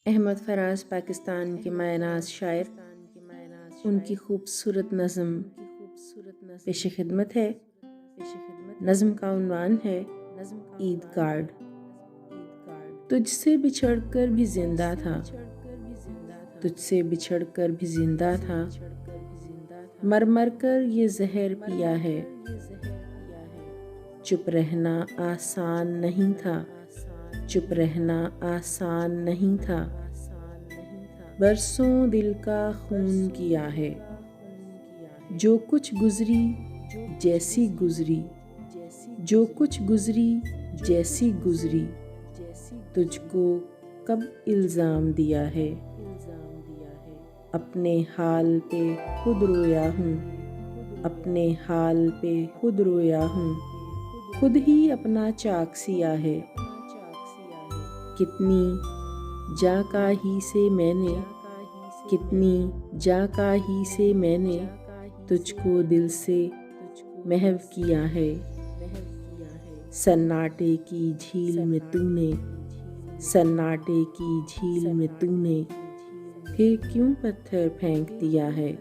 अहमद फराज पाकिस्तान के मायनाज शायर। उनकी खूबसूरत नज़्म पेश खिदमत है। नज़्म का उन्वान है ईद कार्ड। तुझसे बिछड़कर भी जिंदा था, तुझसे बिछड़कर भी जिंदा था, मर मर कर ये जहर पिया है। चुप रहना आसान नहीं था, चुप रहना आसान नहीं था, बरसों दिल का खून किया है। जो कुछ गुजरी जैसी गुजरी, जो कुछ गुजरी जैसी गुजरी, तुझको कब इल्ज़ाम दिया है। अपने हाल पे खुद रोया हूँ, अपने हाल पे खुद रोया हूँ, खुद ही अपना चाक सिया है। कितनी जाकाही से मैंने, कितनी जाकाही से मैंने तुझको दिल से महव किया है। सन्नाटे की झील में तूने, सन्नाटे की झील में तूने फिर क्यों पत्थर फेंक दिया है।